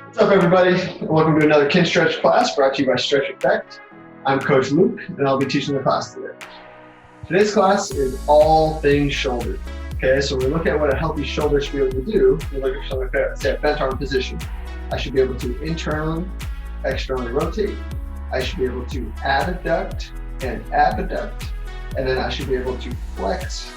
What's up, everybody? Welcome to another Kinstretch class brought to you by Stretch Effect. I'm Coach Luke, and I'll be teaching the class today. Today's class is all things shoulder. Okay, so when we look at what a healthy shoulder should be able to do, we look at something like, say, a bent arm position. I should be able to internally, externally rotate. I should be able to adduct and abduct, and then I should be able to flex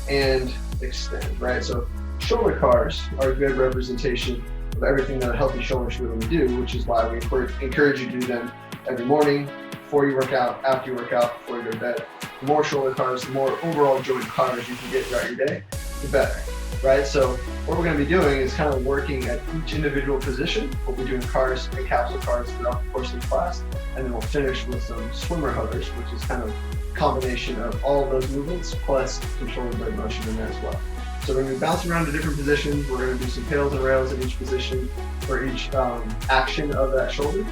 and extend, right? So shoulder cars are a good representation of everything that a healthy shoulder should be able to do, which is why we encourage you to do them every morning, before you work out, after you work out, before you go to bed. The more shoulder cars, the more overall joint cars you can get throughout your day, the better, right? So what we're going to be doing is kind of working at each individual position. We'll be doing cars and capsule cars throughout the course of the class, and then we'll finish with some swimmer hovers, which is kind of a combination of all of those movements plus some shoulder blade motion in there as well. So we're going to be bouncing around to different positions. We're going to do some pails and rails in each position for each action of that shoulder.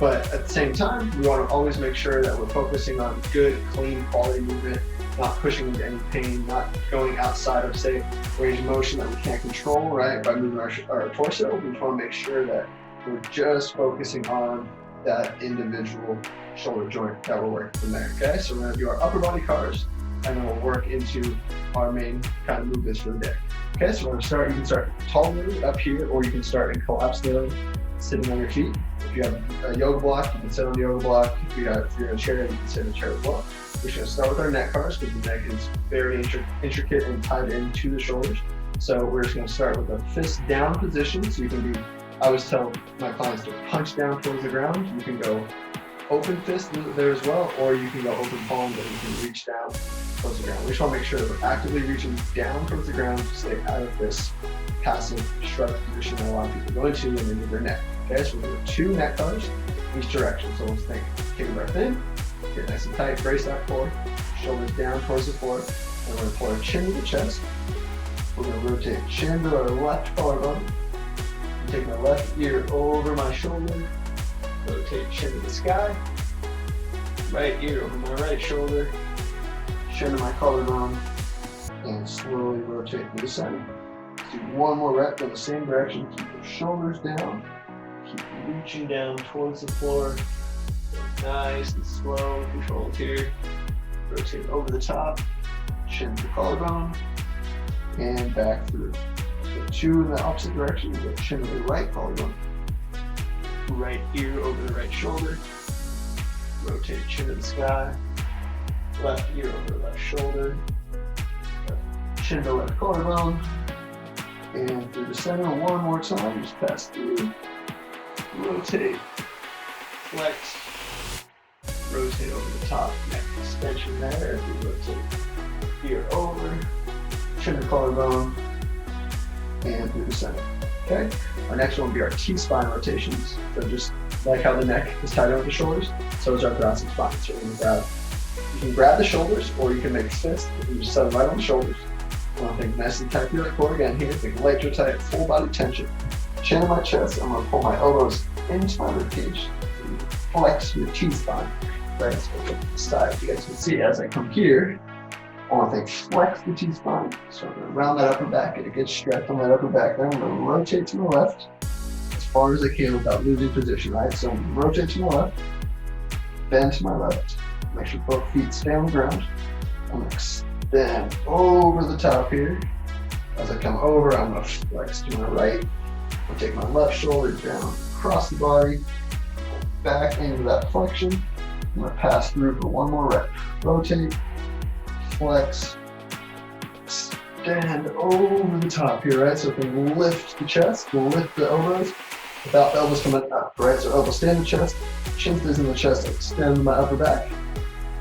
But at the same time, we want to always make sure that we're focusing on good, clean, quality movement, not pushing into any pain, not going outside of, say, range of motion that we can't control, right, by moving our torso. We just want to make sure that we're just focusing on that individual shoulder joint that we're working from there, okay? So we're going to do our upper body cars, and then we'll work into our main kind of movements for the day. Okay, so we're gonna start, you can start tall kneeling up here, or you can start in collapsed kneeling, sitting on your feet. If you have a yoga block, you can sit on the yoga block. If you're in a chair, you can sit in a chair as well. We're just gonna start with our neck cars, because the neck is very intricate and tied into the shoulders. So we're just gonna start with a fist down position. So you can I always tell my clients to punch down towards the ground. You can go open fist there as well, or you can go open palm, and you can reach down towards the ground. We just want to make sure that we're actively reaching down towards the ground to stay out of this passive shrug position that a lot of people go into and they move their neck. Okay, so we're going to do 2 neck cars each direction. So let's take a breath in, get nice and tight, brace that core, shoulders down towards the floor, and we're going to pull our chin to the chest. We're going to rotate chin to our left collarbone, take my left ear over my shoulder, rotate chin to the sky, right ear over my right shoulder, chin to my collarbone, and slowly rotate to the center. Let's do one more rep in the same direction. Keep your shoulders down. Keep reaching down towards the floor. Nice and slow, controlled here. Rotate over the top, chin to the collarbone, and back through. Let's go 2 in the opposite direction. Go chin to the right collarbone. Right ear over the right shoulder, rotate chin to the sky, left ear over the left shoulder, chin to left collarbone, and through the center one more time, just pass through, rotate, flex, rotate over the top, neck extension there, as we rotate ear over, chin to collarbone, and through the center. Okay, our next one will be our T-spine rotations. So just like how the neck is tied over the shoulders, so is our thoracic spine. So you can grab the shoulders, or you can make a fist. You can just set them right on the shoulders. I want to think nice and tight through that core again here. Think electro tight, full body tension. Chin in my chest. I'm going to pull my elbows into my ribcage. Flex your T-spine. Right, so the side. You guys can see as I come here. I want to think flex the T-spine. So I'm going to round that upper back, get a good stretch on that upper back. Then I'm going to rotate to my left as far as I can without losing position, right? So I'm going to rotate to my left, bend to my left, make sure both feet stay on the ground. I'm going to extend over the top here. As I come over, I'm going to flex to my right. I'll take my left shoulder down across the body, back into that flexion. I'm going to pass through for one more rep. Rotate. Flex, extend over the top here, right? So if we lift the chest, we'll lift the elbows without the elbows coming up, right? So elbows stay in the chest, chin stays in the chest, extend my upper back.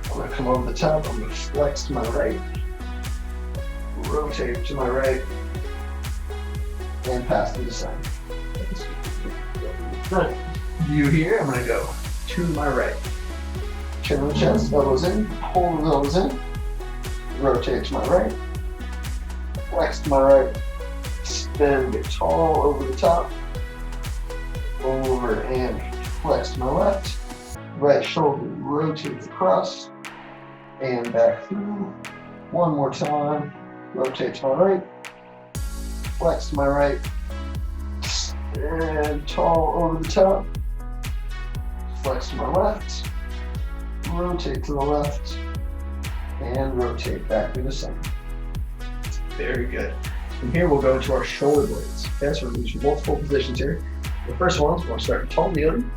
I'm gonna come over the top, I'm gonna flex to my right, rotate to my right, and pass through the side. Front view here, I'm gonna go to my right. Chin in the chest, elbows in, hold the elbows in. Rotate to my right, flex to my right, extend, get tall over the top, over and flex to my left, right shoulder rotates across, and back through. One more time, rotate to my right, flex to my right, and tall over the top. Flex to my left, rotate to the left, and rotate back to the center. Very good. From here, we'll go to our shoulder blades. Okay, so we're going to use multiple positions here. The first one is we're going to start tall kneeling.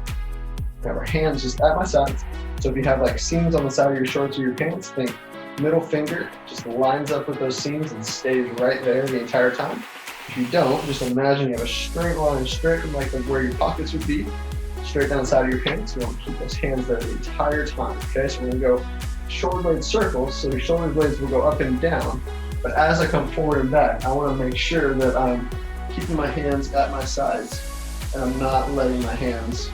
We have our hands just at my sides. So if you have like seams on the side of your shorts or your pants, think middle finger just lines up with those seams and stays right there the entire time. If you don't, just imagine you have a straight line straight from like where your pockets would be, straight down the side of your pants. You want to keep those hands there the entire time. Okay, so we're going to go shoulder blade circles. So your shoulder blades will go up and down. But as I come forward and back, I want to make sure that I'm keeping my hands at my sides and I'm not letting my hands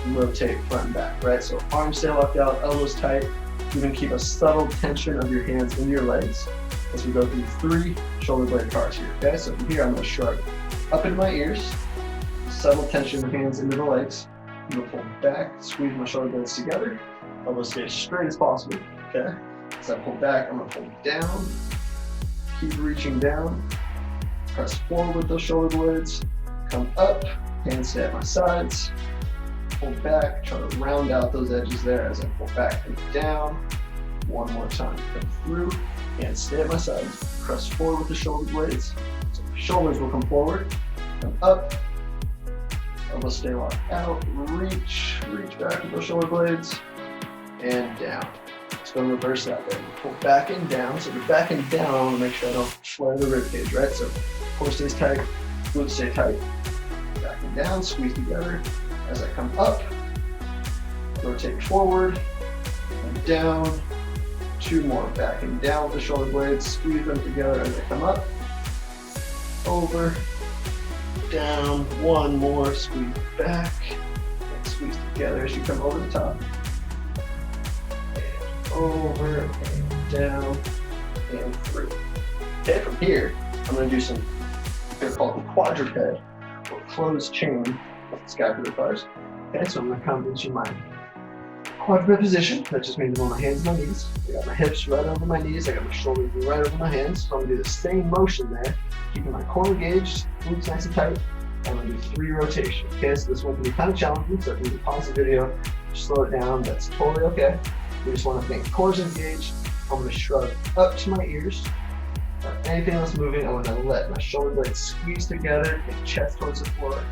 rotate front and back, right? So arms stay locked out, elbows tight. You can keep a subtle tension of your hands into your legs as we go through 3 shoulder blade cars here, okay? So from here, I'm gonna shrug up into my ears, subtle tension of the hands into the legs. I'm gonna pull back, squeeze my shoulder blades together. Elbows stay as straight as possible, okay? As I pull back, I'm gonna pull down, keep reaching down, press forward with those shoulder blades, come up, hands stay at my sides, pull back, try to round out those edges there as I pull back and down. One more time, come through, and stay at my sides, press forward with the shoulder blades. So shoulders will come forward, come up, elbows stay locked out, reach back with those shoulder blades, and down. Let's go reverse that there. Pull back and down. So if you're back and down, I want to make sure I don't flare the rib cage, right? So core stays tight, glutes stay tight. Back and down, squeeze together. As I come up, rotate forward, and down. 2 more, back and down with the shoulder blades, squeeze them together as I come up, over, down, 1 more, squeeze back, and squeeze together as you come over the top, and over, and down, and through. Okay, from here, I'm going to do some, they're called quadruped, or closed chain scapular bars. Okay, so I'm going to come into my quadruped position. That just means I'm on my hands and my knees. I got my hips right over my knees. I got my shoulders right over my hands. So I'm going to do the same motion there, keeping my core engaged, glutes nice and tight. I'm going to do 3 rotations. Okay, so this one can be kind of challenging, so if you pause the video, slow it down, that's totally okay. We just want to think core's engaged. I'm going to shrug up to my ears. Anything else moving, I want to let my shoulder blades squeeze together and chest towards the floor.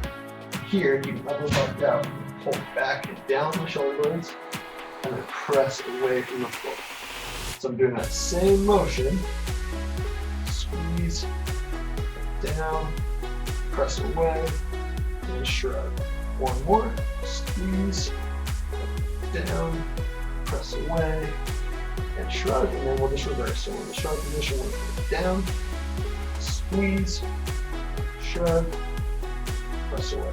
Here, you can elbows locked out, pull back and down my shoulder blades, and then press away from the floor. So I'm doing that same motion. Squeeze, down, press away, and shrug. 1 more, squeeze, down, press away, and shrug, and then we'll just reverse. So in the shrug position, we'll go down, squeeze, shrug, press away.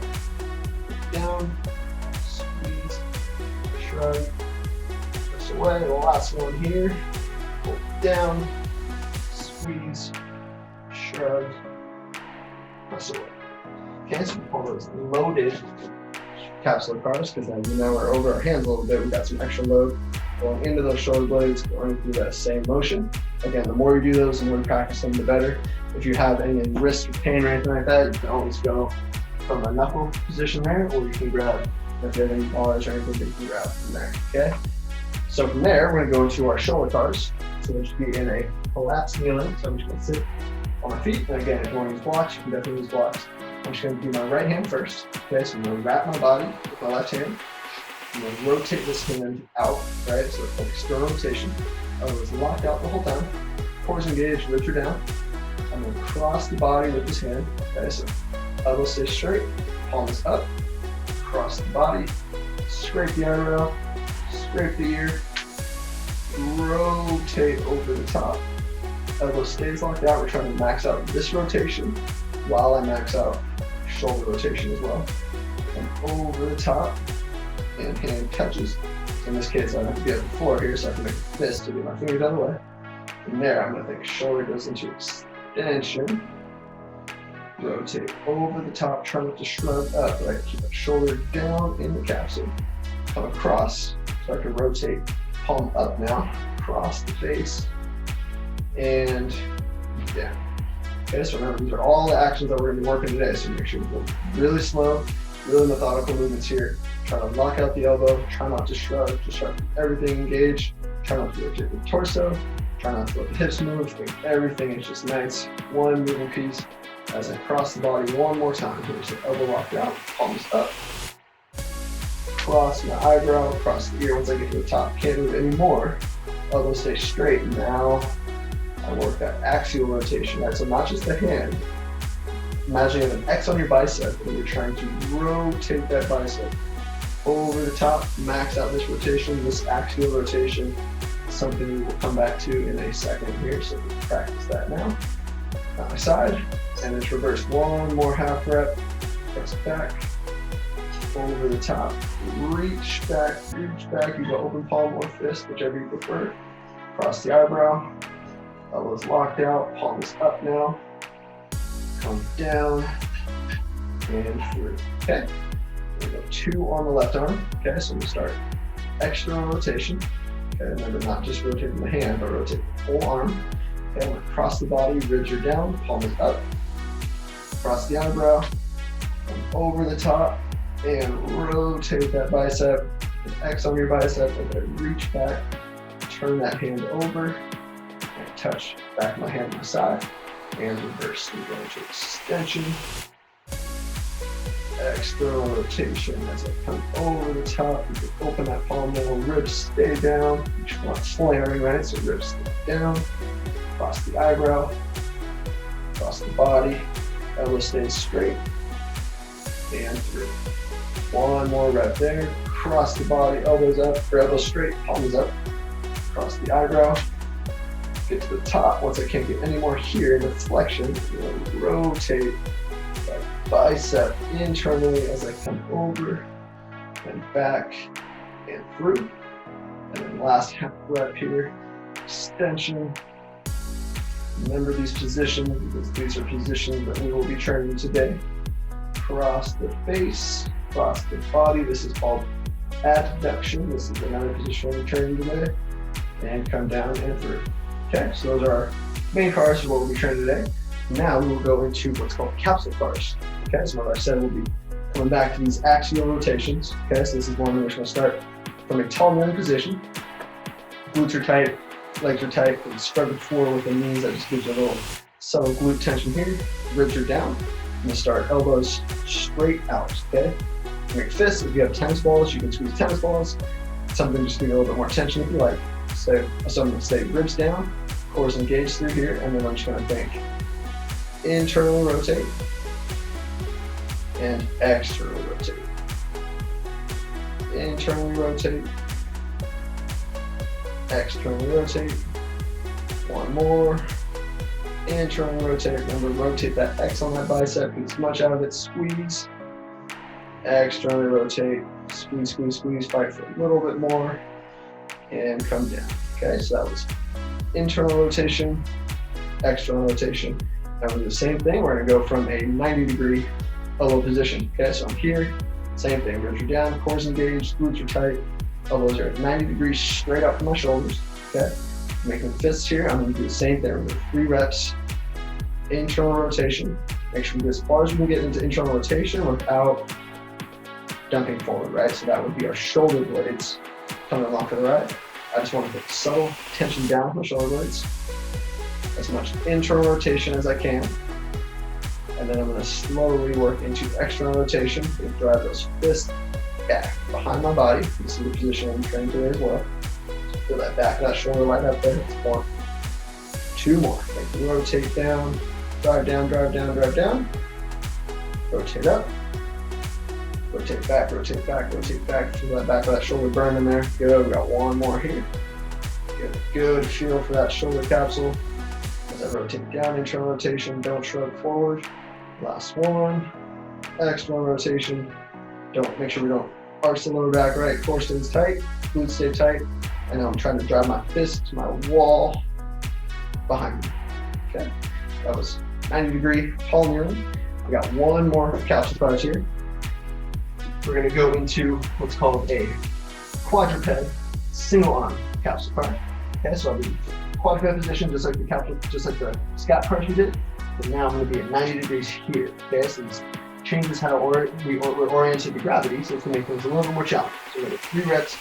Down, squeeze, shrug, press away. The last one here, pull down, squeeze, shrug, press away. Okay, so we call those loaded capsular cars because then now we're over our hands a little bit. We got some extra load going into those shoulder blades, going through that same motion. Again, the more you do those, the more you practice them, the better. If you have any wrist pain or anything like that, you can always go from a knuckle position there, or you can grab, if you have any bars or anything, you can grab from there, okay? So from there, we're gonna go into our shoulder cars. So we'll just be in a collapsed kneeling. So I'm just gonna sit on my feet. And again, if you wanna use blocks, you can definitely use blocks. I'm just gonna do my right hand first. Okay, so I'm gonna wrap my body with my left hand. I'm gonna rotate this hand out, right? So it's like external rotation. Elbows locked out the whole time. Core's engaged, ribs are down. I'm gonna cross the body with this hand. Okay, so elbows stay straight, palms up, cross the body, scrape the eyebrow, scrape the ear, rotate over the top. Elbow stays locked out. We're trying to max out this rotation while I max out shoulder rotation as well. And over the top, and hand touches. In this case, I have to get the floor here so I can make a fist to get my fingers out of the way. From there, I'm going to think shoulder goes into extension. Rotate over the top, try not to shrug up, right? Keep the shoulder down in the capsule. Come across, so I can rotate palm up now, across the face, and down. Okay, so remember, these are all the actions that we're gonna be working today. So make sure you go really slow, really methodical movements here. Try to lock out the elbow, try not to shrug, just try to keep everything engaged. Try not to rotate the torso, try not to let the hips move, think everything is just nice. One moving piece as I cross the body one more time. Here, so elbow locked out, palms up. Cross my eyebrow, cross the ear once I get to the top. Can't move anymore. Elbow stay straight. Now I work that axial rotation. Right? So not just the hand. Imagine you have an X on your bicep and you're trying to rotate that bicep over the top, max out this rotation, this axial rotation. Something we will come back to in a second here, so we practice that now. On my side, and it's reverse. One more half rep. Press back, over the top, reach back. You go open palm or fist, whichever you prefer. Cross the eyebrow, elbows locked out, palms up now. Come down and through. Okay, we go 2 on the left arm. Okay, so we start external rotation. Okay, remember, not just rotating the hand, but rotate the whole arm. Okay, I'm gonna cross the body, ribs are down, palm is up. Cross the eyebrow, come over the top, and rotate that bicep. An X on your bicep, and then reach back, turn that hand over, and touch back of my hand on my side, and reverse. We go into extension. External rotation as I come over the top. You can open that palm more, ribs stay down. Each one flaring, right? So ribs stay down. Cross the eyebrow, cross the body, elbow stays straight, and through. One more rep there. Cross the body, elbows up, or elbows straight, palms up. Cross the eyebrow. Get to the top. Once I can't get any more here in the flexion, rotate bicep internally as I come over and back and through. And then last half rep here, extension. Remember these positions because these are positions that we will be training today. Cross the face, cross the body. This is called adduction. This is another position we'll be training today. And come down and through. Okay, so those are our main cars for what we'll be training today. Now we will go into what's called capsule cars. Okay, so what I said, we'll be coming back to these axial rotations. Okay, so this is one in which we'll start from a tall kneeling position. Glutes are tight, legs are tight, and spread the floor with the knees. That just gives you a little subtle glute tension here. Ribs are down. I'm gonna start elbows straight out. Okay, make fists. If you have tennis balls, you can squeeze tennis balls. Something just give you a little bit more tension if you like. So I'm gonna say ribs down, cores engaged through here, and then I'm just gonna think internal rotate and external rotate. Internally rotate, externally rotate. One more. Internally rotate. Remember, rotate that X on that bicep. Get as much out of it. Squeeze. Externally rotate. Squeeze, squeeze, squeeze. Fight for a little bit more. And come down. Okay, so that was internal rotation, external rotation. Now we're gonna do the same thing. We're gonna go from a 90-degree elbow position. Okay, so I'm here, same thing. Ribs are down, cores engaged, glutes are tight, elbows are at 90 degrees straight up from my shoulders. Okay, making fists here. I'm gonna do the same thing. We're gonna do 3 reps, internal rotation. Make sure we get as far as we can get into internal rotation without dunking forward, right? So that would be our shoulder blades coming along to the right. I just want to put subtle tension down my shoulder blades. As much internal rotation as I can. And then I'm going to slowly work into external rotation and drive those fists back behind my body. This is the position I'm training today as well. So feel that back of that shoulder right up there. It's more. 2 more. Like rotate down, drive down, drive down, drive down. Rotate up. Rotate back, rotate back, rotate back. Feel that back of that shoulder burn in there. Good. We got 1 more here. Get a good feel for that shoulder capsule. As I rotate down, internal rotation, don't shrug forward. Last one. External rotation. Make sure we don't arch the lower back, right? Core stays tight, glutes stay tight. And now I'm trying to drive my fist to my wall behind me. Okay. That was 90-degree tall kneeling. We got 1 more capsule cars here. We're going to go into what's called a quadruped single arm capsule car. Okay, so I'll be quadruped position, just like the scat cars we did. And now I'm going to be at 90 degrees here. Okay, so this changes how we're oriented to gravity, so it's going to make things a little bit more challenging. So we're going to 3 reps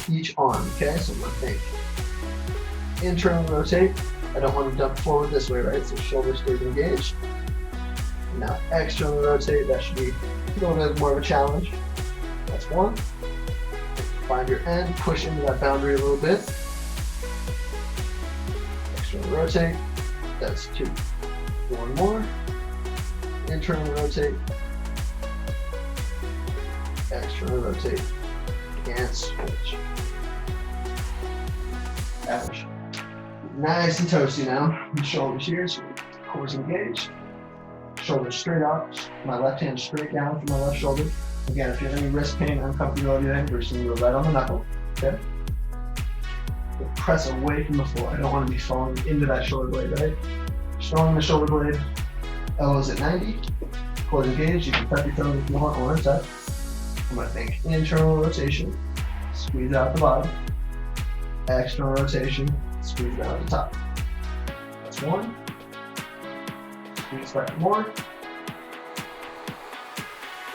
each arm. Okay, so I'm going to think internally rotate. I don't want to dump forward this way, right? So shoulder stays engaged. And now externally rotate. That should be a little bit more of a challenge. That's 1. Find your end, push into that boundary a little bit. Externally rotate. That's 2. 1 more. Internally rotate. Externally rotate. And switch. Average. Nice and toasty now. Shoulders here, so core's engaged. Shoulders straight out. My left hand straight down from my left shoulder. Again, if you have any wrist pain, uncomfortability, then we're just going to go right on the knuckle. Okay? But press away from the floor. I don't want to be falling into that shoulder blade, right? Strong in the shoulder blade. Elbows at 90. Core engaged. You can tuck your toes if you want or untuck. I'm going to think internal rotation. Squeeze out the bottom. External rotation. Squeeze it out the top. That's 1. Squeeze 5 more.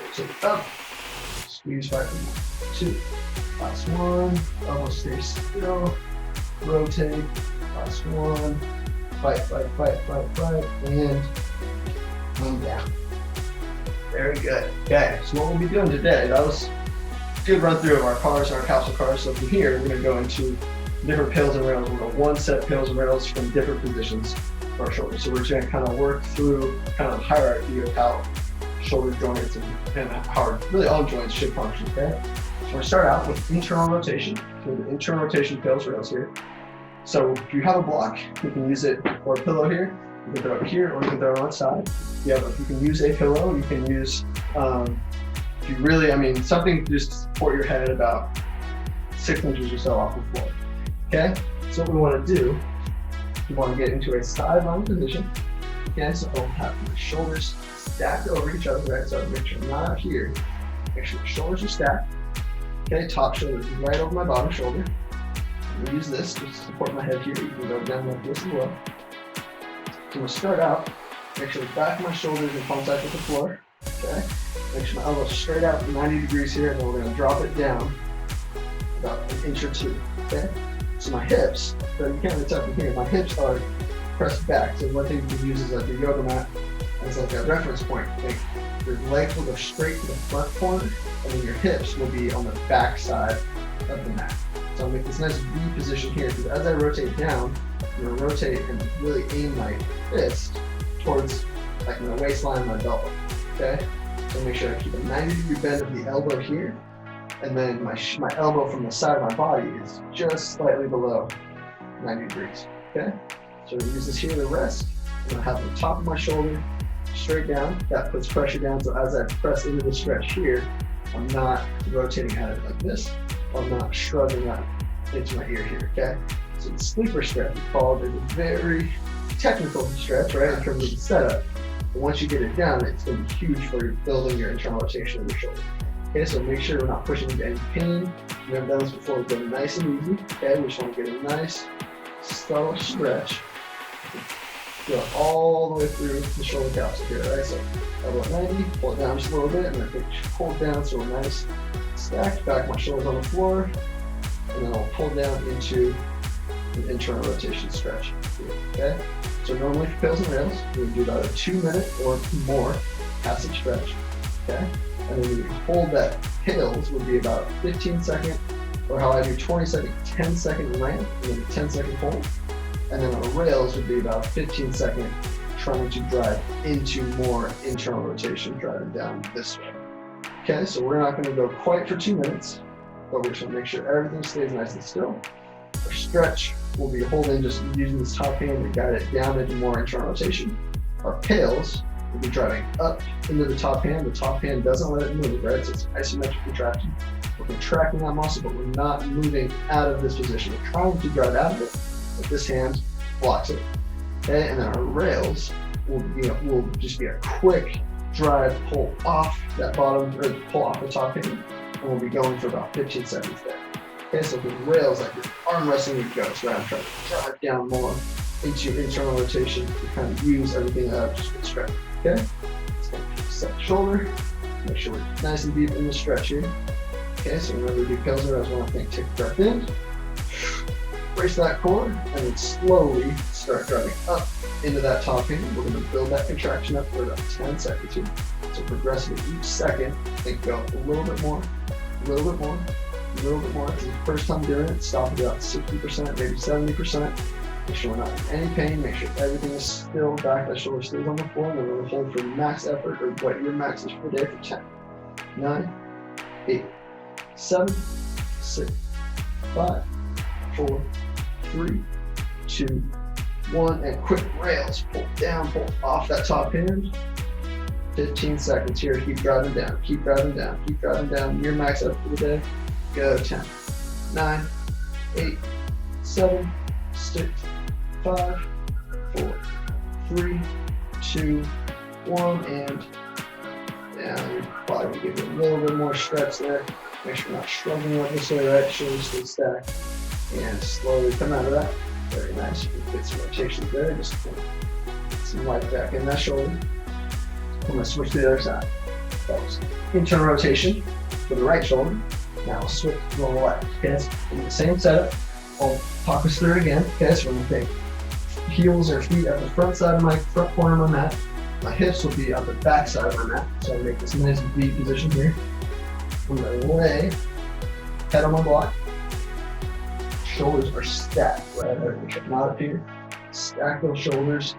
Rotate up. Squeeze 5 more. 2. Last 1. Elbow stay still. Rotate. Last 1. Fight. And come down. Very good. Okay, so what we'll be doing today, that was a good run through of our cars, our capsule cars. So from here, we're going to go into different pills and rails. We're going to 1 set pills and rails from different positions for our shoulders. So we're just going to kind of work through kind of the hierarchy of how shoulder joints and how really all joints should function, okay? So we're going to start out with internal rotation. So the internal rotation pills rails here. So if you have a block, you can use it, or a pillow here. You can throw it here, or you can throw it on the side. Yeah, but you can use a pillow. You can use, if you really, something just to support your head about 6 inches or so off the floor. Okay, so what we want to do, we want to get into a sideline position. Okay, so I'll have my shoulders stacked over each other, right? So make sure I'm not out here. Make sure the shoulders are stacked. Okay, top shoulder is right over my bottom shoulder. I'm going to use this to support my head here. You can go down like this as well. So I'm going to start out, make sure the back of my shoulders are in contact with the floor. Okay, make sure my elbow's straight out 90 degrees here, and then we're going to drop it down about 1 inch or 2. Okay. So my hips, so you can't really tell from here, my hips are pressed back. So one thing you can use is like your yoga mat as like a reference point. Like your legs will go straight to the front corner, and then your hips will be on the back side of the mat. So I'll make this nice V position here, because as I rotate down, I'm going to rotate and really aim my fist towards like my waistline and my belt. Okay? So make sure I keep a 90-degree bend of the elbow here. And then my elbow from the side of my body is just slightly below 90 degrees, okay? So we use this here to rest. I'm gonna have the top of my shoulder straight down. That puts pressure down, so as I press into the stretch here, I'm not rotating at it like this. I'm not shrugging up into my ear here, okay? So the sleeper stretch is called a very technical stretch, right, in terms of the setup. But once you get it down, it's gonna be huge for building your internal rotation of your shoulder. Okay, so make sure we're not pushing into any pain. We haven't done this before, we're going nice and easy. Okay, we just want to get a nice, slow stretch. Go all the way through the shoulder capsule here, right? So elbow at 90, pull it down just a little bit, and then pull it down so we're nice, stacked, back my shoulders on the floor, and then I'll pull down into an internal rotation stretch. Okay, so normally for pills and rails, we would do about a 2-minute or more passive stretch. Okay. And then we hold that pills would be about 15-second, or how I do 20-second, 10-second ramp, and then a 10-second hold. And then on rails would be about 15-second trying to drive into more internal rotation, driving down this way. Okay, so we're not going to go quite for 2 minutes, but we're just going to make sure everything stays nice and still. Our stretch will be holding, just using this top hand to guide it down into more internal rotation. Our pills will be driving up into the top hand. The top hand doesn't let it move, right? So it's isometric contraction. We're contracting that muscle, but we're not moving out of this position. We're trying to drive out of it, but this hand blocks it. Okay, and then our rails will just be a quick drive, pull off that bottom, or pull off the top hand, and we'll be going for about 15 seconds there. Okay, so the rails, like your arm wrestling with ghosts, right? I'm trying to drive down more into internal rotation to kind of use everything that I've just been stretching. Okay? So set the shoulder, make sure we're nice and deep in the stretch here. Okay, so whenever we do Pilsner, I just want to take a breath in, brace that core, and then slowly start driving up into that top hand. We're going to build that contraction up for about 10 seconds here. So progressively each second, think go a little bit more, a little bit more, a little bit more. If it's the first time doing it, stop at about 60%, maybe 70%. Make sure we're not in any pain. Make sure everything is still back. That shoulder stays on the floor. And then we're going to hold for max effort, or what your max is for the day, for 10, 9, 8, 7, 6, 5, 4, 3, 2, 1. And quick rails. Pull down, pull off that top hand. 15 seconds here. Keep driving down. Keep driving down. Keep driving down. Your max effort for the day. Go 10, 9, 8, 7, 6, 5, 4, 3, 2, 1, and down. Your body will give you a little bit more stretch there. Make sure you're not struggling up this way, right? Shoulders stay stacked. And slowly come out of that. Very nice. You can get some rotations there. Just put some light back in that shoulder. I'm going to switch to the other side. That was internal rotation for the right shoulder. Now we'll switch to the left. Okay, so in the same setup, I'll talk us through it again. Okay, so we're going to take heels or feet at the front side of my front corner of my mat. My hips will be on the back side of my mat. So I make this nice V position here. I'm going to lay head on my block. Shoulders are stacked, right? They should not appear. Stack those shoulders.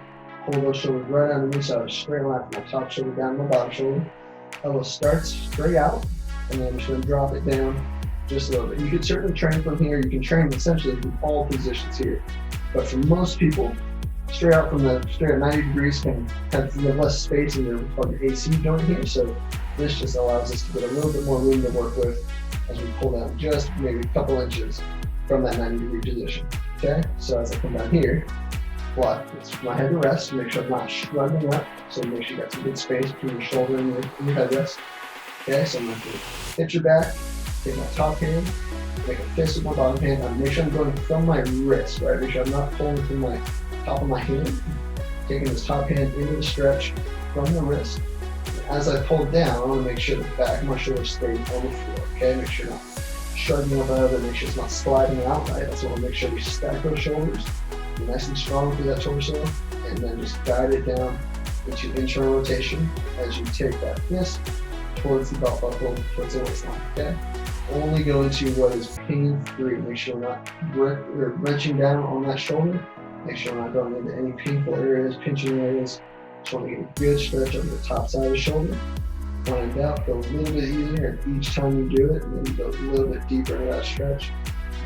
Pull those shoulders right underneath, so I have a straight line from my top shoulder down to my bottom shoulder. Elbow starts straight out, and then I'm just going to drop it down just a little bit. You can certainly train from here. You can train essentially from all positions here. But for most people, straight at 90 degrees can have less space in your AC joint here. So this just allows us to get a little bit more room to work with as we pull down just maybe a couple inches from that 90-degree position. Okay, so as I come down here, it's my head to rest. Make sure I'm not struggling up. So make sure you got some good space between your shoulder and your head rest. Okay, so I'm going to hit your back, take my top hand, make a fist with my bottom hand. And make sure I'm going from my wrist, right? Make sure I'm not pulling from my top of my hand. Taking this top hand into the stretch from the wrist. And as I pull down, I want to make sure the back of my shoulder stays on the floor. Okay, make sure you're not struggling up out of it. Make sure it's not sliding out, right? That's what I want to make sure we stack those shoulders. Be nice and strong through that torso, and then just guide it down into internal rotation as you take that fist towards the belt buckle, towards the waistline. Okay? Only go into what is pain-free. Make sure we're not wrenching down on that shoulder. Make sure we're not going into any painful areas, pinching areas. Just want to get a good stretch over the top side of the shoulder. When in doubt, go a little bit easier each time you do it, and then go a little bit deeper into that stretch.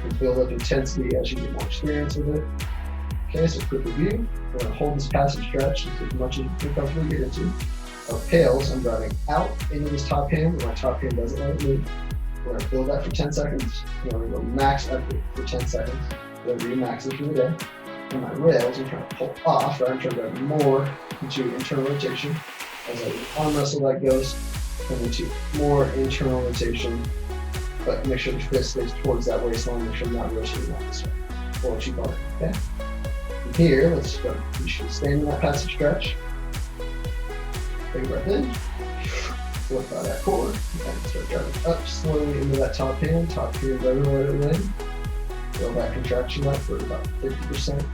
You can build up intensity as you get more experience with it. Okay, so quick review. We're going to hold this passive stretch as much as you can comfortably get into. Our pails, I'm driving out into this top hand, but my top hand doesn't let it move. We're going to build that for 10 seconds. We're going to go max effort for 10 seconds. Whatever your max is for the day. And my rails, I'm trying to pull off, right? I'm trying to drive more into internal rotation. As I arm wrestle that ghost, come into more internal rotation. But make sure the fist stays towards that waistline. Make sure I'm not rotating out this way. Or cheek on it, okay? Here, let's go. You should stand in that passive stretch. Take a breath in. Flip out that core. And start driving up slowly into that top hand. Top hand everywhere to land. Build that contraction up for about 50%,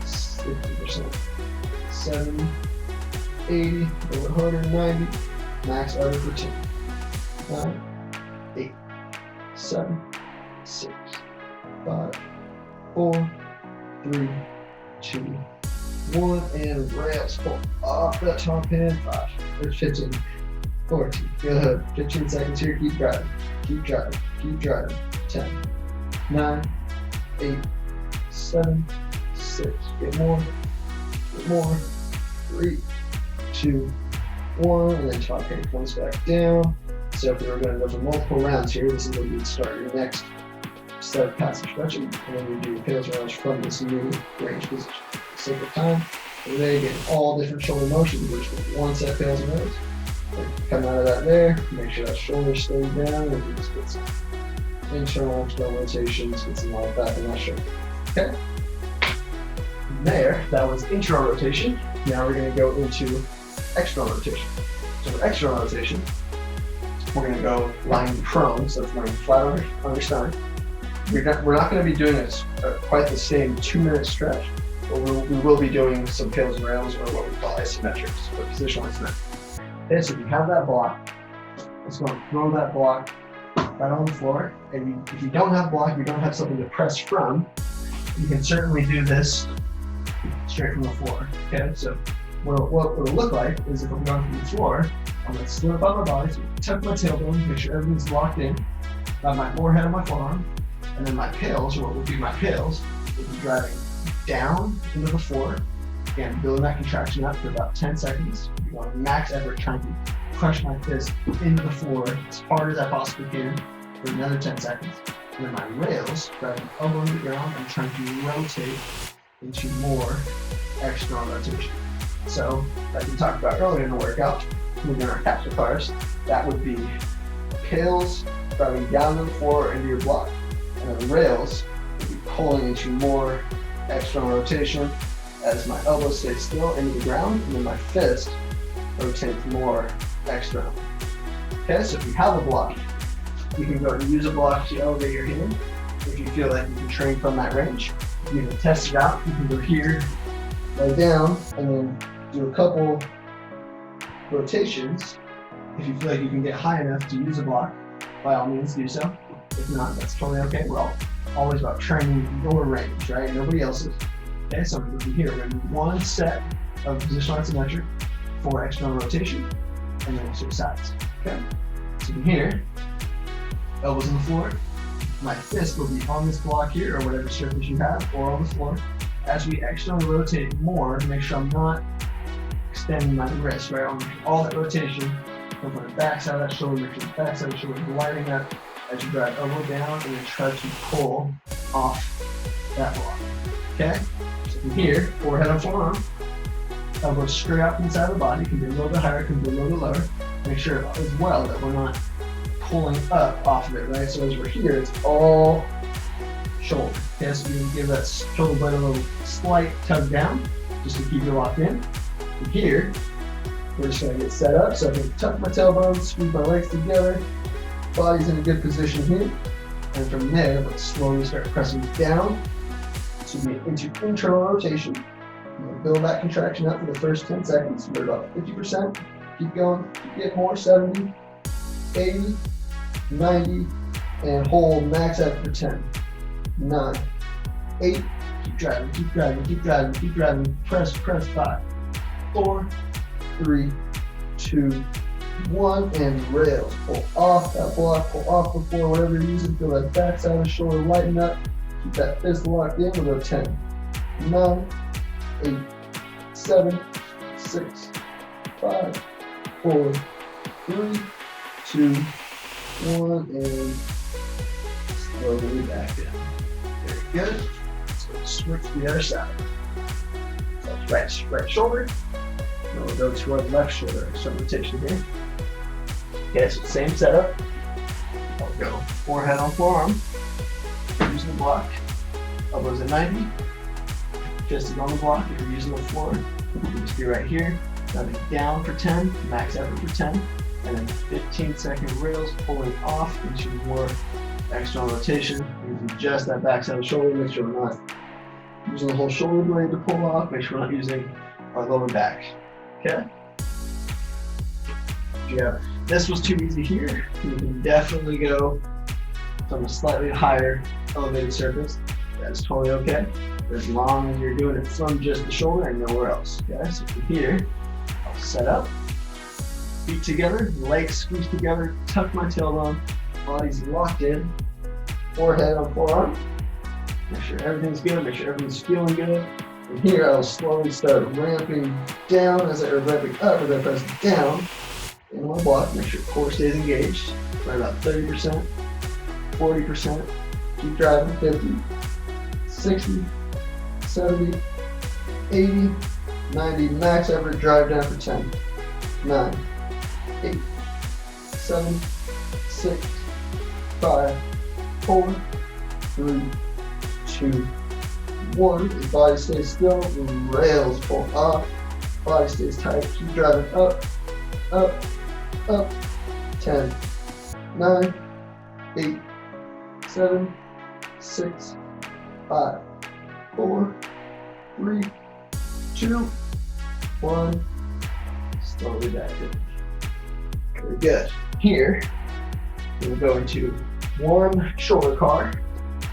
60%, 70, 80, over 190. Max effort for 10. 9, 8, 7, 6, 5, 4, 3, 2, 1, and rails. Pull off that top hand. 5, there's 15, 14, good. 15 seconds here. Keep driving. Keep driving. Keep driving. 10, 9, 8, 7, 6. Get more. Get more. 3, 2, 1, and then top hand comes back down. So if we were going to go for multiple rounds here, this is where you'd start your next set of passive stretching, and then we do pails rush from this new range position. For the sake of time, today again, all different shoulder motions. We're just going to do one set of pails and rows. Come out of that there, make sure that shoulder stays down, and we just get some internal external rotations, get some light back in that shoulder. Okay? From there, that was internal rotation. Now we're going to go into external rotation. So for external rotation, we're going to go lying prone, so it's lying flat on your stomach. We're not going to be doing quite the same 2-minute stretch, but we will be doing some tails and rails, or what we call isometrics, or positional isometrics. Okay, so if you have that block, let's go and throw that block right on the floor. And if you don't have a block, you don't have something to press from, you can certainly do this straight from the floor. Okay, so what it'll look like is if I'm going from the floor, I'm going to split up on my body, so tuck my tailbone, make sure everything's locked in. I have my forehead on my forearm, and then my tails, or what will be my tails, will be driving down into the floor. Again, building that contraction up for about 10 seconds. You want max effort trying to crush my fist into the floor as hard as I possibly can for another 10 seconds. And then my rails, driving elbow to the ground and trying to rotate into more external rotation. So, like we talked about earlier in the workout, within our capsule cars, that would be tails driving down to the floor into your block, and then rails would be pulling into more external rotation as my elbow stays still into the ground, and then my fist rotates more external. Okay, so if you have a block, you can go and use a block to elevate your hand. If you feel like you can train from that range, you can test it out. You can go here, lay down, and then do a couple rotations. If you feel like you can get high enough to use a block, by all means do so. If not, that's totally okay. We're always about training your range, right? Nobody else's. Okay, so I'm going to do here. We're going to do one set of positional isometric for external rotation, and then we'll switch sides. Okay, so from here, elbows on the floor. My fist will be on this block here, or whatever surface you have, or on the floor. As we externally rotate more, to make sure I'm not extending my wrist, right? On all that rotation, from the backside of that shoulder, make sure the backside of the shoulder is lining up as you drive elbow down, and then try to pull off that block. Okay? So from here, forehead on forearm, elbow straight out inside the body, can be a little bit higher, can be a little bit lower. Make sure as well that we're not pulling up off of it, right? So as we're here, it's all shoulder. Okay, so you can give that shoulder blade a little slight tug down, just to keep you locked in. From here, we're just gonna get set up, so I can tuck my tailbone, squeeze my legs together, body's in a good position here, and from there, let's slowly start pressing down, so we get into internal rotation. I'm gonna build that contraction up for the first 10 seconds. We're about 50%, keep going, keep getting more, 70, 80, 90, and hold max out for 10, 9, 8, keep driving, keep driving, keep driving, keep driving, press, 5, 4, 3, 2, 1, and rails. Pull off that block, pull off the floor, whatever you're using, feel that back side of the shoulder lighten up, keep that fist locked in, we'll go 10, 9, 8, 7, 6, 5, 4, 3, 2, 1, and slowly back in. Very good. So switch to the other side. So it's right shoulder. Then we'll go to our left shoulder. Some rotation here. Okay, so same setup. I'll go forehead on forearm. Using the block. Elbows at 90. Fist is on the block. If you're using the floor, you'll just be right here. Driving down for 10. Max effort for 10. And then 15-second rails pulling off into more external rotation. Using just that backside of the shoulder. Make sure we're not using the whole shoulder blade to pull off. Make sure we're not using our lower back. Okay? Yeah, this was too easy here. You can definitely go from a slightly higher elevated surface. That's totally okay. As long as you're doing it from just the shoulder and nowhere else. Okay, so from here, I'll set up. Feet together, legs squeezed together, tuck my tailbone, body's locked in, forehead on forearm. Make sure everything's good, make sure everything's feeling good. From here, I'll slowly start ramping down or ramping up as I press down into my block. Make sure core stays engaged. Right about 30%, 40%. Keep driving, 50, 60, 70, 80, 90. Max effort, drive down for 10, 9, 8, 7, 6, 5, 4, 3, 2, 1, the body stays still, the rails pull off, body stays tight, keep driving up, up, up, 10, 9, 8, 7, 6, 5, 4, 3, 2, 1, slowly back in. Very good. Here, we'll go into warm shoulder car,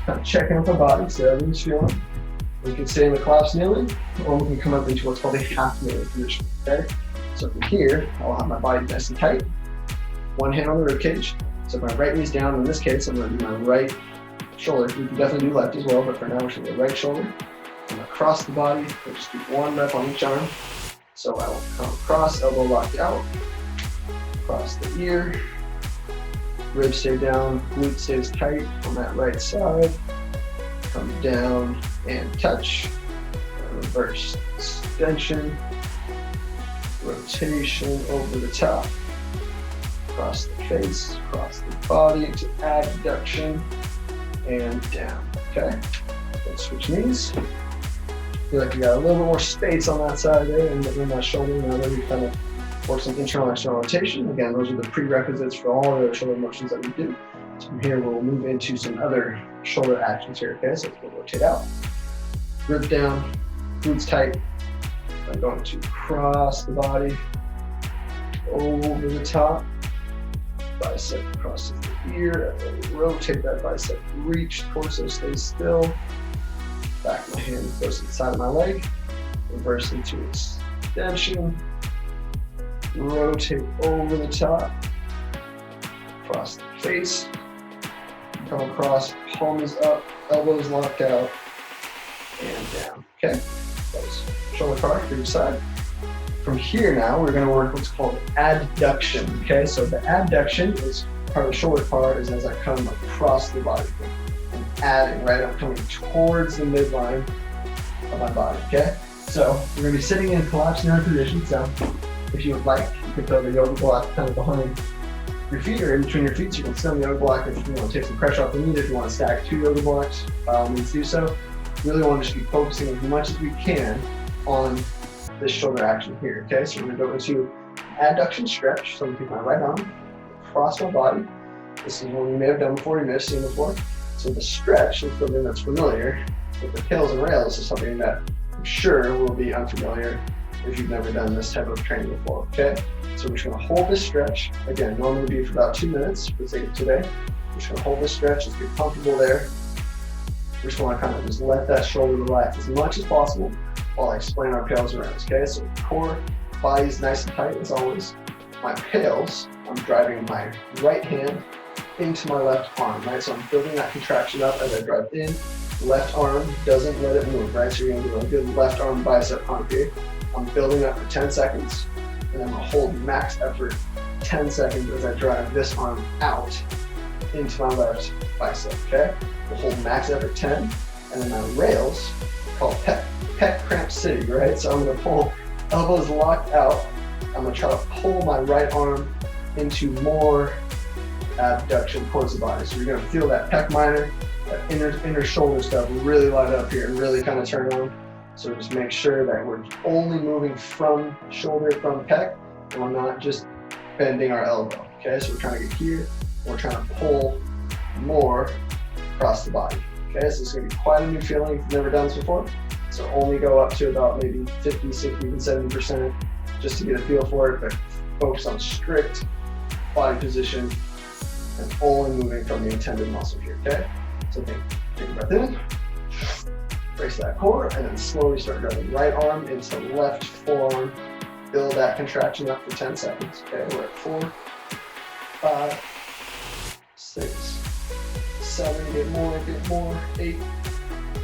kind of checking out the body, so everything's feeling. We can stay in the collapse kneeling, or we can come up into what's called a half kneeling position, okay? So from here, I'll have my body nice and tight, one hand on the rib cage. So if my right knee's down, in this case, I'm gonna do my right shoulder. We can definitely do left as well, but for now, we're gonna do right shoulder. I'm gonna cross the body, we'll just do one rep on each arm. So I will come across, elbow locked out, across the ear, ribs stay down, glute stays tight on that right side, come down and touch, and reverse extension, rotation over the top, across the face, across the body to adduction, and down, okay? Let's switch knees. Feel like you got a little bit more space on that side there and in that shoulder. Now that we kind of work some internal and external rotation. Again, those are the prerequisites for all the shoulder motions that we do. So from here, we'll move into some other shoulder actions here, okay? So we'll rotate out, rib down, glutes tight. I'm going to cross the body over the top, bicep crosses the ear, and then rotate that bicep, reach, torso stays still. Back of my hand goes to the side of my leg, reverse into extension, rotate over the top, across the face, come across, palms up, elbows locked out, and down, okay? That's shoulder car to the side. From here now, we're gonna work what's called adduction, okay? So the adduction is part of the shoulder car is as I come across the body. Adding, right? I'm coming towards the midline of my body, okay? So we're gonna be sitting in collapsed kneeling position. So if you would like, you can throw the yoga block kind of behind your feet or in between your feet, so you can stand the yoga block if you want to take some pressure off the knee. If you want to stack 2 yoga blocks, by all means do so. Really want to just be focusing as much as we can on this shoulder action here, okay? So we're gonna go into adduction stretch. So I'm gonna take my right arm across my body. This is one you may have done before, you may have seen before. So the stretch is something that's familiar, but the tails and rails is something that I'm sure will be unfamiliar if you've never done this type of training before, okay? So we're just gonna hold this stretch. Again, normally be for about 2 minutes for the sake of today. We're just gonna hold this stretch, just get comfortable there. We just wanna kind of just let that shoulder relax as much as possible while I explain our tails and rails, okay? So core, body's nice and tight as always. My tails, I'm driving my right hand into my left arm, right? So I'm building that contraction up as I drive in. Left arm doesn't let it move, right? So you're gonna do a good left arm bicep pump here. I'm building up for 10 seconds, and then I'm gonna hold max effort 10 seconds as I drive this arm out into my left bicep, okay? We'll hold max effort 10, and then my rails, called pec cramp city, right? So I'm gonna pull elbows locked out. I'm gonna try to pull my right arm into more abduction towards the body. So you're gonna feel that pec minor, that inner shoulder stuff really light up here and really kind of turn on. So just make sure that we're only moving from shoulder, from pec, and we're not just bending our elbow, okay? So we're trying to get here, and we're trying to pull more across the body, okay? So it's gonna be quite a new feeling if you've never done this before. So only go up to about maybe 50, 60, even 70% just to get a feel for it, but focus on strict body position and only moving from the intended muscle here, okay? So take a breath in, brace that core, and then slowly start driving right arm into left forearm. Build that contraction up for 10 seconds, okay? We're at 4, 5, 6, 7, get more, 8,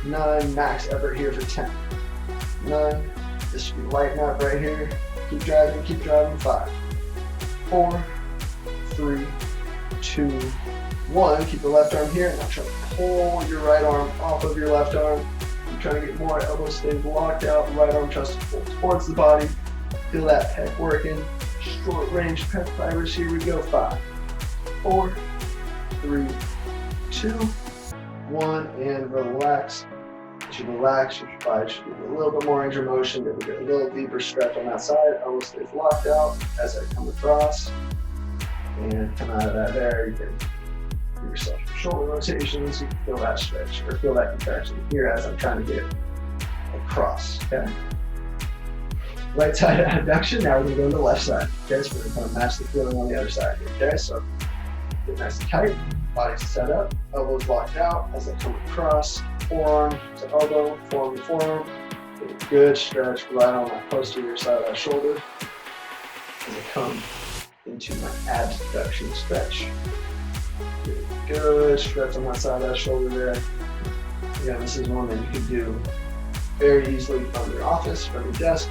9, max effort here for 10. 9, this should be lighting up right here. Keep driving, 5, 4, 3, 2, 1. Keep the left arm here. Now try to pull your right arm off of your left arm. Keep trying to get more. Elbow stays locked out. Right arm tries to pull towards the body. Feel that pec working. Short range pec fibers. Here we go. 5, 4, 3, 2, 1, and relax. As should relax, your body should get a little bit more range of motion, you'll get a little deeper stretch on that side, elbow stays locked out as I come across, and come out of that there, you can give yourself some shoulder rotations, you can feel that stretch, or feel that contraction here as I'm trying to get across, okay? Right side abduction, now we're gonna go to the left side, okay? So we're gonna kind of match the feeling on the other side here, okay? So get nice and tight, body's set up, elbows locked out as I come across, forearm to elbow, forearm to forearm. Get a good stretch right on my posterior side of that shoulder as I come into my abduction stretch. Get a good stretch on that side of that shoulder there. Again, this is one that you can do very easily from your office, from your desk,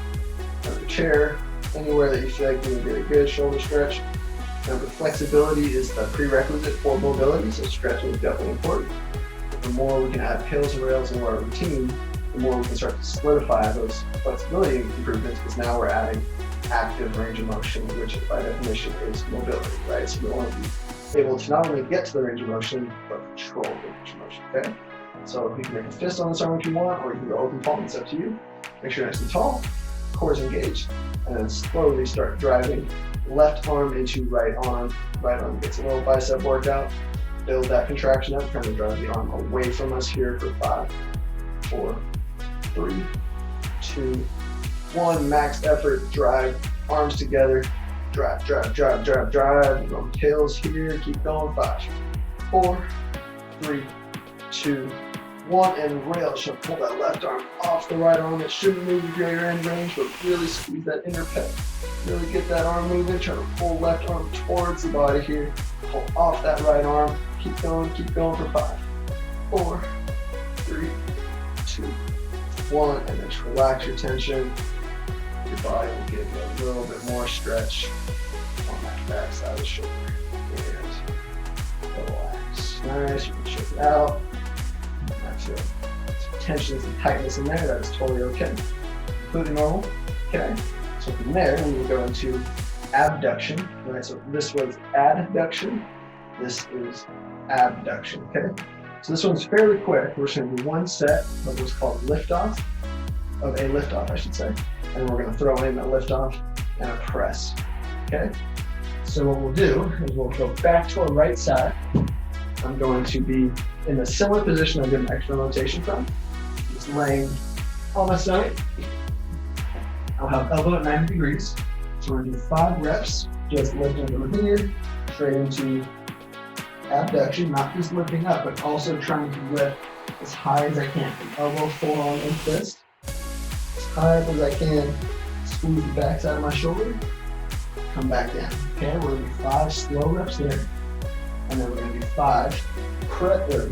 from your chair, anywhere that you feel like you can get a good shoulder stretch. Remember, flexibility is the prerequisite for mobility, so stretching is definitely important. The more we can add pills and rails into our routine, the more we can start to solidify those flexibility improvements, because now we're adding active range of motion, which by definition is mobility, right? So we want to be able to not only get to the range of motion, but control the range of motion, okay? So if you can make a fist on this arm if you want, or you can go open palm, it's up to you. Make sure you're nice and tall, core is engaged, and then slowly start driving left arm into right arm. Right arm gets a little bicep workout. Build that contraction up, trying to drive the arm away from us here for 5, 4, 3, 2, 1. Max effort, drive, arms together, drive, drive, drive, drive, drive. Going tails here, keep going. 5, 4, 3, 2, 1, and rail. So pull that left arm off the right arm. It shouldn't move the greater end range, but really squeeze that inner pec. Really get that arm moving. Try to pull left arm towards the body here. Pull off that right arm. Keep going for 5, 4, 3, 2, 1, and then just relax your tension. Your body will give you a little bit more stretch on that back side of the shoulder. And relax. Nice, you can check it out. I feel some tension, some tightness in there, that is totally okay. Completely normal, okay? So from there, we will go into abduction, right? So this was adduction, this is abduction, okay? So this one's fairly quick. We're just gonna do one set of what's called liftoff, I should say. And we're gonna throw in a liftoff and a press, okay? So what we'll do is we'll go back to our right side. I'm going to be in a similar position I did an extra rotation from. Just laying on my stomach. I'll have elbow at 90 degrees. So we're gonna do 5 reps, just lifting over here, straight into abduction, not just lifting up, but also trying to lift as high as I can. From elbow, forearm, and fist. As high up as I can, squeeze the back side of my shoulder, come back down. Okay, we're gonna do 5 slow reps there. And then we're gonna do 5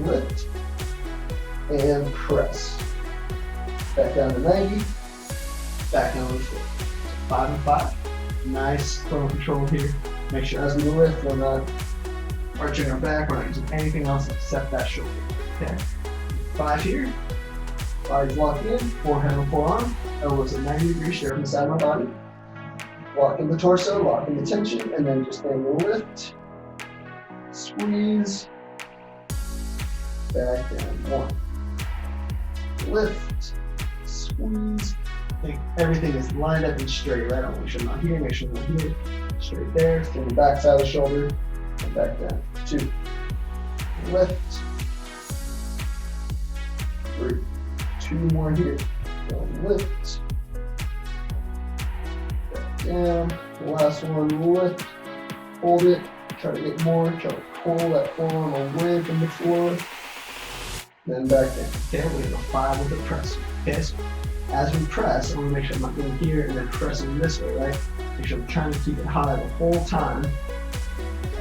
lift and press. Back down to 90, back down to the floor. 5 and 5. Nice total control here. Make sure as we lift, we're not arching our back, we're not using anything else except that shoulder. Okay. 5 here. Body's locked in, forehead and forearm. Elbows at 90 degrees, straight from the side of my body. Locking the torso, locking the tension, and then just then lift. Squeeze. Back down. 1. Lift. Squeeze. Make everything is lined up and straight, right? Make sure I'm not here, make sure I'm not here. Straight there, from the back side of the shoulder, and back down. 2. Lift. 3. 2 more here. Lift. Back down. The last one, lift. Hold it. Try to get more. Try to pull that forearm away from the floor. Then back down. Okay, we're gonna go 5 with the press. Okay, so as we press, I want to make sure I'm not going here and then pressing this way, right? Make sure I'm trying to keep it high the whole time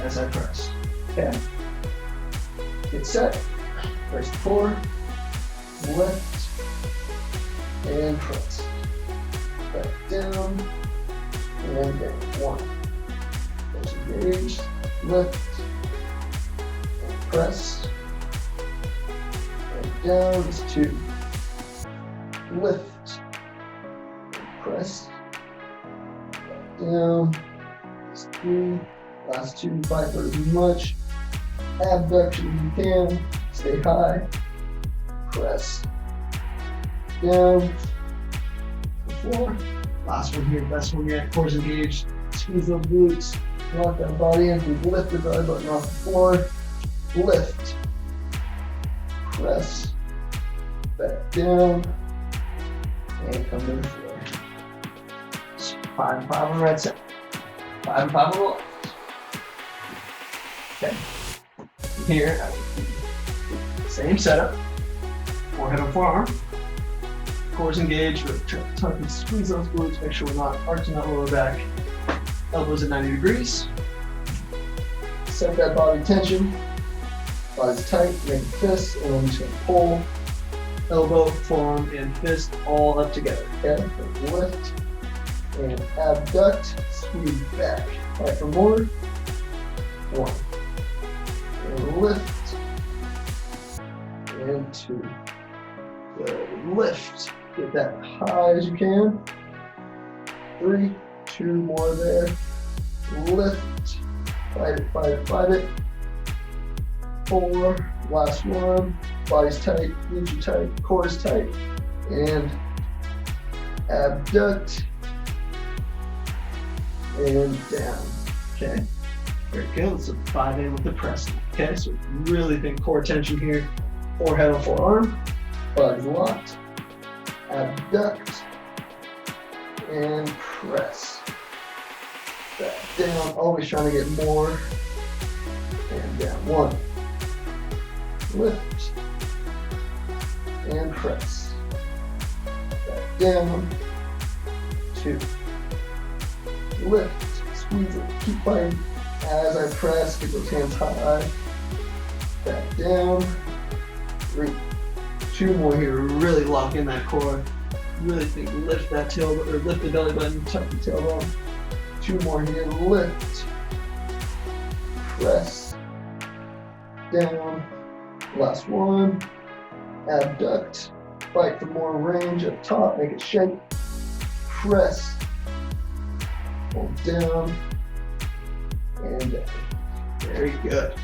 as I press. Okay. Get set. Press the floor. Lift. And press. Back down. And down. 1. Press engaged. Lift. And press. And down is 2. Lift. Press. Back down. That's 3. Last 2. Fight for as much abduction as you can. Stay high. Press. down, floor. Last one here, best one yet, cores engaged. Squeeze those glutes, lock that body in, lift the belly button off the floor, lift, press, back down, and come to the floor. 5 and 5 on the right side, 5 and 5 on the left. Okay, here, same setup, forehead and forearm. Cores engaged, really tuck and squeeze those glutes, make sure we're not arching that lower back. Elbows at 90 degrees. Set that body tension. Body's tight, make fists, and I'm just gonna pull elbow, forearm, and fist all up together. Okay? Lift and abduct, squeeze back. Fight for more. 1. And lift. And 2. Good. Lift. Get that high as you can. 3, 2 more there. Lift. Fight it, fight it, fight it. 4, last one. Body's tight, glutes are tight, core is tight. And abduct. And down. Okay. Very good. Let's 5 in with the press. Okay, so really think core tension here. Forehead on forearm. Body's locked. Abduct and press. Back down, always trying to get more. And down. 1. Lift and press. Back down. 2. Lift, squeeze it, keep fighting as I press, get those hands high. Back down. 3. 2 more here, really lock in that core. Really think, lift that tailbone, or lift the belly button, tuck the tailbone. 2 more here, lift, press, down. Last one, abduct, fight for more range up top, make it shake. Press, pull down, and down. Very good.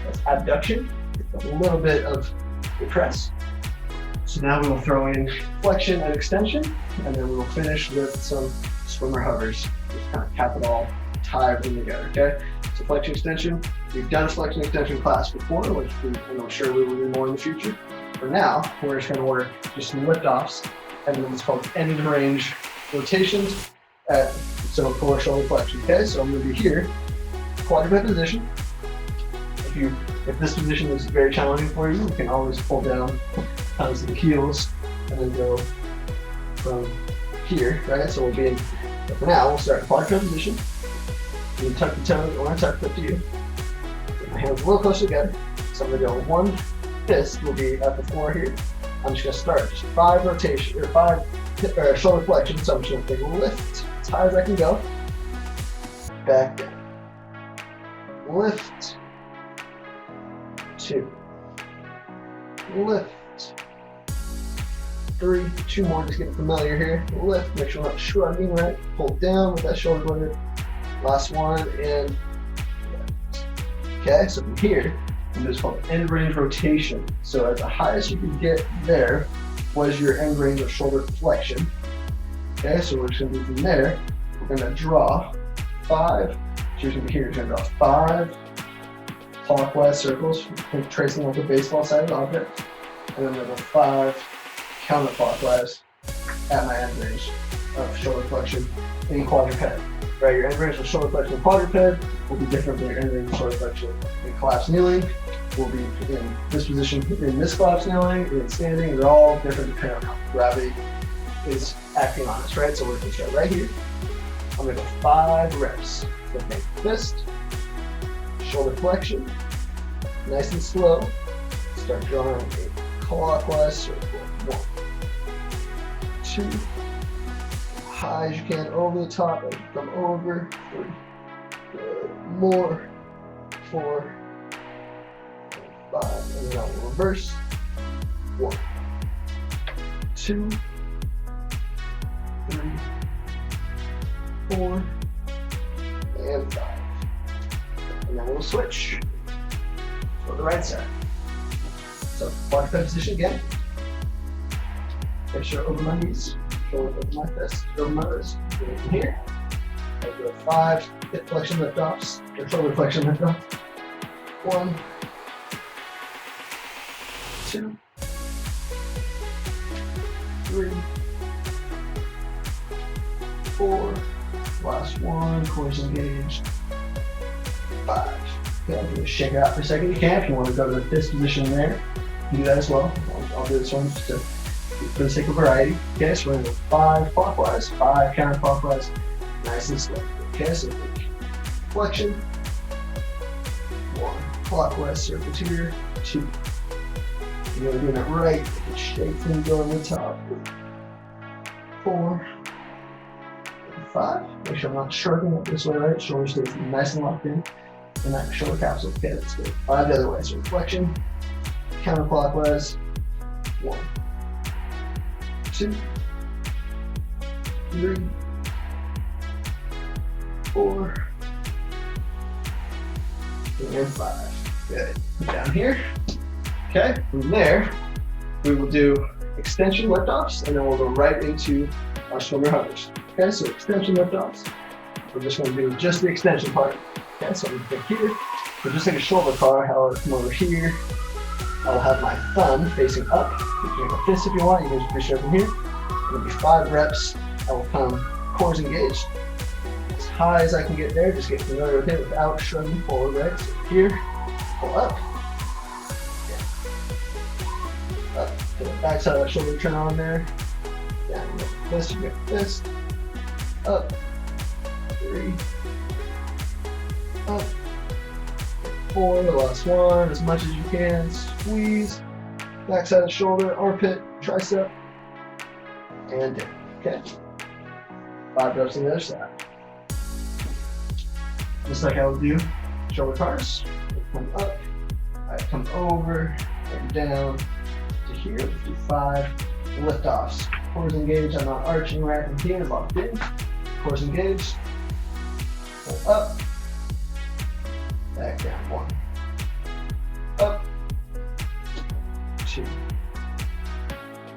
That's abduction, a little bit of the press. So now we will throw in flexion and extension, and then we will finish with some swimmer hovers. Just kind of cap it all, tie everything together, okay? So flexion extension, we've done a flexion extension class before, which I'm sure we will do more in the future. For now, we're just gonna work just some lift-offs, and then it's called end range rotations so core shoulder flexion, okay? So I'm gonna be here, quadruped position. If this position is very challenging for you, you can always pull down to the heels and then go from here, right? So we'll be in, but for now, we'll start in quadruped position. You can tuck the toes, or tuck up to you. Get my hands a little closer together. So I'm gonna go 1 fist will be at the floor here. I'm just gonna start just 5 rotation, or 5 shoulder flexion. So I'm just gonna take a lift as high as I can go. Back down. Lift. 2. Lift. 3, 2 more, just getting familiar here. Lift, make sure I'm not shrugging, right? Pull down with that shoulder blade. Last one, and lift. Okay, so from here, and this is called end range rotation. So at the highest you can get there was your end range of shoulder flexion. Okay, so we're just gonna do from there, we're gonna draw 5. So you're gonna be here, you're gonna draw 5 clockwise circles, tracing like a baseball sided object, and then level 5 counterclockwise at my end range of shoulder flexion in quadruped. Right, your end range of shoulder flexion in quadruped will be different than your end range of shoulder flexion in collapsed kneeling. Will be in this position in this collapsed kneeling, in standing. They're all different depending on how gravity is acting on us, right? So we're gonna start right here. I'm gonna go 5 reps. Gonna make fist, shoulder flexion, nice and slow. Start drawing a clockwise circle. 1, 2, high as you can over the top, as you come over. 3, good. More. 4, 5, and then I will reverse. 1, 2, 3, 4, and 5. And then we'll switch for the right side. So quadruped position again. Make sure over my knees, shoulder over my fist, over my wrist. Do it from here. I'll do 5 hip flexion lift offs, or shoulder flexion lift offs. 1, 2, 3, 4. Last one, cores engaged. 5. Okay, I'll do a shake it out for a second. You can if you want to go to this position there. You can do that as well. I'll do this one just to, for the sake of variety. Okay, so we're going to go 5 clockwise, 5 counterclockwise, nice and slow. Okay, so flexion. 1 clockwise circle here. 2. You're doing it right. Shake things go on the top. 4. 5. Make sure I'm not shrugging up this way, right? Shoulder stays nice and locked in. And that shoulder capsule. Okay, that's good. 5 the other way. So flexion, counterclockwise. 1, 2, 3, 4, and 5. Good. Down here. Okay. From there, we will do extension lift offs, and then we'll go right into our swimmer hovers. Okay, so extension lift offs. We're just going to do just the extension part. Okay, so I'm going to pick here. So just like a shoulder car, I'll come over here. I will have my thumb facing up. You can make a fist if you want. You can just push it from here. It'll be 5 reps. I will come cores engaged. As high as I can get there. Just get familiar with it without shrugging forward, right? So here, pull up. Up to the back side of that shoulder, turn on there. Down, you make a fist, you make a fist. Up. 3. Up. 4, the last one, as much as you can. Squeeze. Back side of the shoulder, armpit, tricep. And down. Okay. 5 reps on the other side. Just like I would do shoulder cars. Come up. I come over and down to here. Let's do 5 lift offs. Cores engaged. I'm not arching right from here. Locked in. Cores engaged. Pull up. Back down. 1. Up. 2.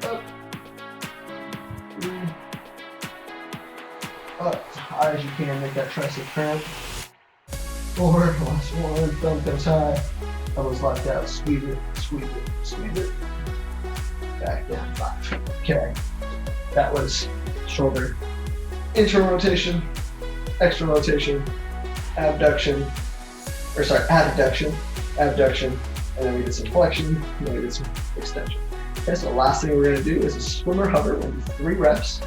Up. 3. Up as high as you can. Make that tricep cramp. 4. Last one. Thumb comes high. Elbows locked out. Squeeze it. Squeeze it. Squeeze it. Back down. 5. Okay. That was shoulder internal rotation, external rotation, abduction, adduction, abduction, and then we did some flexion, and then we did some extension. Okay, so the last thing we're going to do is a swimmer hover. We're going to do 3 reps.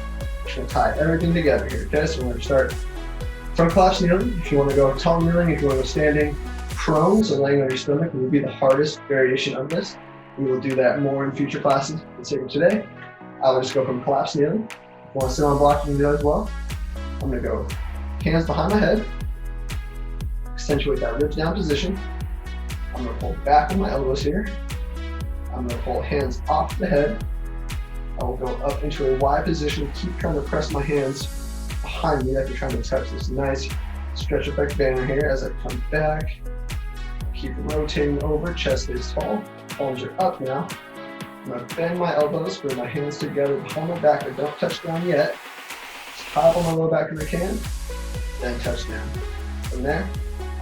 We're going to tie everything together here. Okay, so we're going to start front collapse kneeling. If you want to go tall kneeling, if you want to go standing prone, so laying on your stomach will be the hardest variation of this. We will do that more in future classes. Let's take it today. I will just go from collapse kneeling. If you want to sit on a block, you can do that as well. I'm going to go hands behind my head. Accentuate that ribs down position. I'm going to pull back with my elbows here. I'm going to pull hands off the head. I will go up into a Y position. Keep trying to press my hands behind me like you're trying to touch this nice stretch effect banner here as I come back. Keep rotating over, chest stays tall. Palms are up now. I'm going to bend my elbows, bring my hands together behind my back, but don't touch down yet. Just top on my low back if I can, then touch down. From there,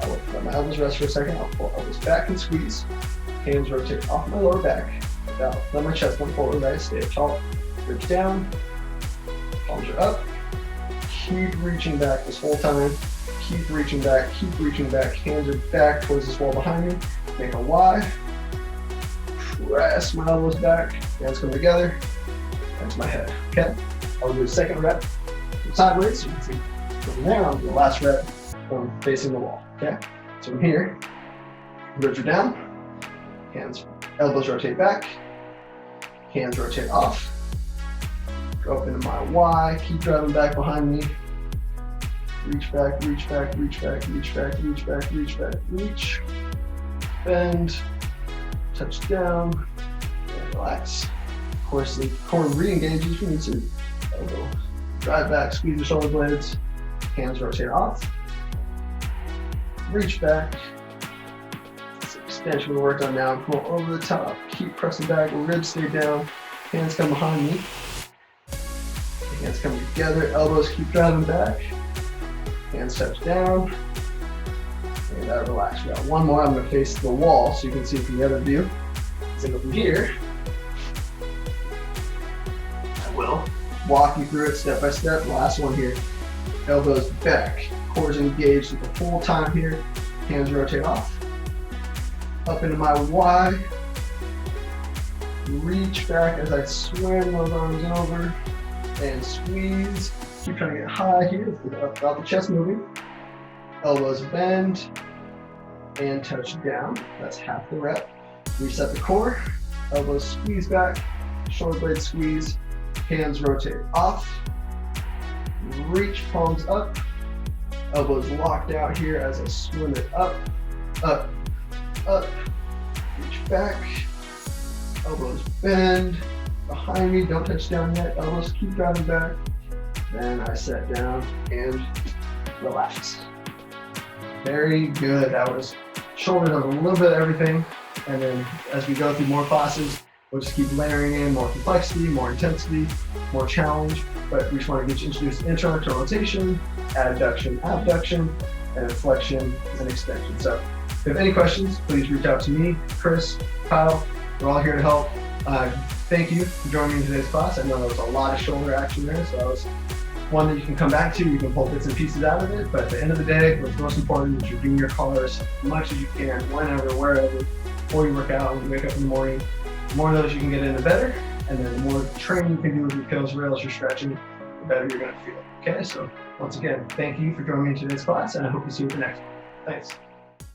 I will let my elbows rest for a second. I'll pull elbows back and squeeze. Hands rotate off my lower back. Let my chest come forward, right? Stay tall. Ribs down. Palms are up. Keep reaching back this whole time. Keep reaching back. Keep reaching back. Hands are back towards this wall behind me. Make a Y. Press my elbows back. Hands come together. That's my head. Okay. I'll do a second rep from sideways. So you can see from there, I'll do the last rep from facing the wall. Okay. So from here, ribs are down. Hands, elbows rotate back. Hands rotate off. Go up into my Y. Keep driving back behind me. Reach back, reach back, reach back, reach back, reach back, reach back, reach. Bend. Touch down. And relax. Of course, the core re-engages if you need to. Elbow. Drive back, squeeze the shoulder blades. Hands rotate off. Reach back. Extension we worked on now. Pull over the top. Keep pressing back. Ribs stay down. Hands come behind me. Hands come together, elbows keep driving back. Hands touch down. And I relax. We got one more. I'm going to face the wall so you can see from the other view. So go from here. I will walk you through it step by step. Last one here. Elbows back. Core's engaged the full time here. Hands rotate off. Up into my Y. Reach back as I swim those arms over. And squeeze. Keep trying to get high here without the chest moving. Elbows bend and touch down. That's half the rep. Reset the core. Elbows squeeze back. Shoulder blade squeeze. Hands rotate off. Reach palms up. Elbows locked out here as I swim it up, up, up. Reach back. Elbows bend. Behind me, don't touch down yet. Elbows keep driving back. Then I set down and relax. Very good. That was shoulders of a little bit of everything. And then as we go through more classes, we'll just keep layering in more complexity, more intensity, more challenge. But we just want to get you introduced to internal rotation, adduction, abduction, and flexion and extension. So if you have any questions, please reach out to me, Chris, Kyle. We're all here to help. Thank you for joining me in today's class. I know there was a lot of shoulder action there, so that was one that you can come back to. You can pull bits and pieces out of it, but at the end of the day, what's most important is you're doing your cars as much as you can, whenever, wherever, before you work out, when you wake up in the morning. The more of those you can get in, the better. And then the more training you can do with your pills, rails, your stretching, the better you're going to feel. Okay, so once again, thank you for joining me in today's class, and I hope to see you at the next one. Thanks.